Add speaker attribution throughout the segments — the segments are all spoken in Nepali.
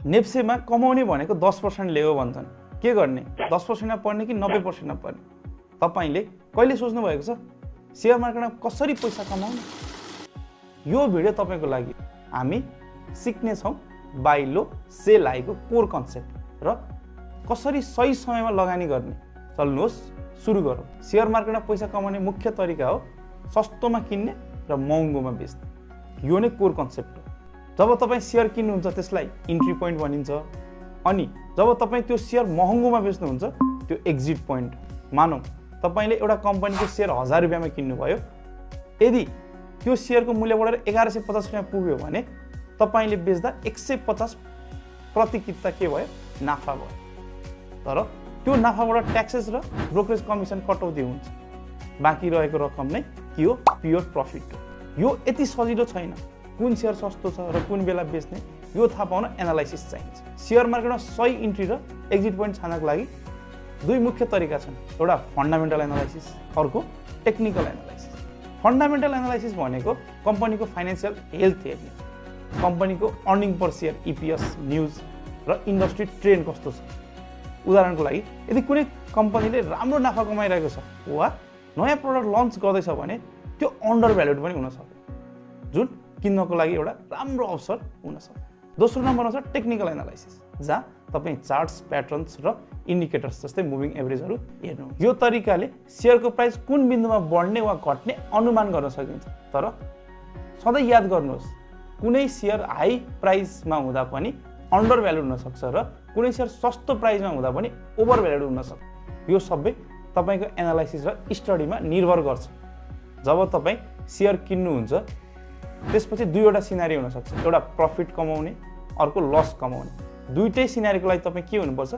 Speaker 1: नेप्सेमा कमाउने भनेको 10% ले हो भन्छन्। के गर्ने? 10% मा पर्ने कि 90% मा पर्ने? तपाईले कहिले सोच्नु भएको छ शेयर मार्केटमा कसरी पैसा कमाउने? यो भिडियो तपाईको लागि। हामी सिक्ने छौं बाइ लो सेल हाईको कोर कन्सेप्ट र कसरी सही समयमा लगानी गर्ने। चल्नुहोस् सुरु गरौँ। शेयर मार्केटमा पैसा कमाउने मुख्य तरिका हो सस्तोमा किन्ने र महँगोमा बेच्ने। यो नै कोर कन्सेप्ट हो। जब तपाई शेयर किन्नुहुन्छ त्यसलाई इन्ट्री पोइन्ट भनिन्छ, अनि जब तपाई त्यो शेयर महँगोमा बेच्नुहुन्छ त्यो एक्जिट पोइन्ट। मानौं तपाईले एउटा कम्पनीको शेयर 1000 रुपैयाँमा किन्नु भयो, यदि त्यो शेयरको मूल्य बढेर 1150 रुपैयाँ पुग्यो भने तपाईले बेच्दा 150 प्रति किता के भयो? नाफा भयो। तर त्यो नाफाबाट ट्याक्सेस र ब्रोकरेज कमिसन कटौती हुन्छ। बाँकी रहेको रकम नै के हो? प्योर प्रफिट हो। यो यति सजिलो छैन। कुन शेयर सस्तो छ र कुन बेला बेच्ने यो थाहा पाउन एनालाइसिस चाहिन्छ। शेयर मार्केटमा सही इन्ट्री र एक्जिट पोइन्ट छान्नको लागि दुई मुख्य तरिका छन्। एउटा फन्डामेन्टल एनालाइसिस, अर्को टेक्निकल एनालाइसिस। फन्डामेन्टल एनालाइसिस भनेको कम्पनीको फाइनान्शियल हेल्थ हेर्ने, कम्पनीको अर्निङ पर शेयर EPS न्यूज र इन्डस्ट्री ट्रेन्ड कस्तो छ। उदाहरणको लागि यदि कुनै कम्पनीले राम्रो नाफा कमाइरहेको छ वा नयाँ प्रोडक्ट लन्च गर्दैछ भने त्यो अन्डर भ्यालुड पनि हुन सक्छ, जुन किन्नको लागि एउटा राम्रो अवसर हुन सक्छ। दोस्रो नम्बरमा छ टेक्निकल एनालाइसिस, जहाँ तपाईं चार्ट्स, प्याटर्न्स र इन्डिकेटर्स जस्तै मुभिङ एभरेजहरू हेर्नु। यो तरिकाले शेयरको प्राइस कुन बिन्दुमा बढ्ने वा घट्ने अनुमान गर्न सकिन्छ। तर सधैँ याद गर्नुहोस्, कुनै शेयर हाई प्राइसमा हुँदा पनि अन्डर भ्यालुड हुन सक्छ र कुनै शेयर सस्तो प्राइसमा हुँदा पनि ओभर भ्यालुड हुन सक्छ। यो सबै तपाईको एनालाइसिस र स्टडीमा निर्भर गर्छ। जब तपाई शेयर किन्नुहुन्छ त्यसपछि दुईवटा सिनारी हुन सक्छ। एउटा प्रफिट कमाउने, अर्को लस कमाउने। दुईटै सिनारीको लागि तपाई के हुनुपर्छ?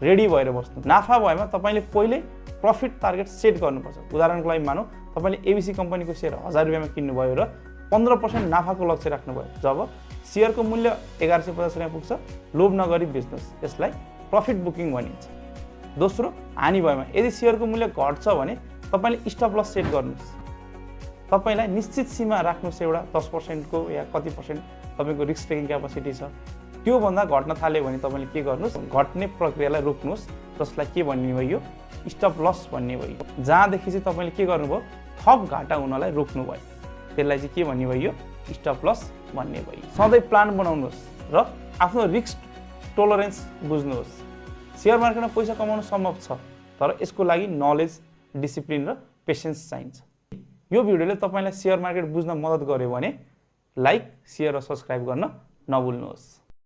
Speaker 1: रेडी भएर बस्नु। नाफा भएमा तपाईले पहिले प्रफिट टार्गेट सेट गर्नुपर्छ। उदाहरणको लागि मानौं तपाईले ABC कम्पनीको शेयर 1000 रुपैयाँमा किन्नुभयो र 15% नाफाको लक्ष्य राख्नुभयो। जब शेयरको मूल्य 1150 रुपैयाँ पुग्छ, लोभ नगरी बेच्नुहोस्। यसलाई प्रफिट बुकिङ भनिन्छ। दोस्रो, हानि भएमा यदि शेयरको मूल्य घट्छ भने तपाईले स्टप लस सेट गर्नुहोस्। तपाईलाई निश्चित सीमा राख्नुहोस्, एउटा 10% को या कति % तपाईको रिस्क टेकिङ क्यापेसिटी छ। त्यो भन्दा घट्न थाल्यो भने तपाईले के गर्नुहोस्? घट्ने प्रक्रियालाई रोक्नुहोस्, जसलाई के भन्ने भयो? स्टप लस भन्ने भयो। जहाँदेखि चाहिँ तपाईले के गर्नुभयो? थप घाटा हुनलाई रोक्नु भयो। त्यसलाई चाहिँ के भन्ने भयो? स्टप लस भन्ने भयो। सधैँ प्लान बनाउनुहोस् र आफ्नो रिस्क टोलरेन्स बुझ्नुहोस्। शेयर मार्केटमा पैसा कमाउन सम्भव छ, तर यसको लागि नलेज, डिसिप्लिन र पेशेन्स चाहिन्छ। यो भिडियोले तपाईलाई शेयर मार्केट बुझ्न मद्दत गर्यो भने लाइक, शेयर र सब्स्क्राइब गर्न नभुल्नुहोस्।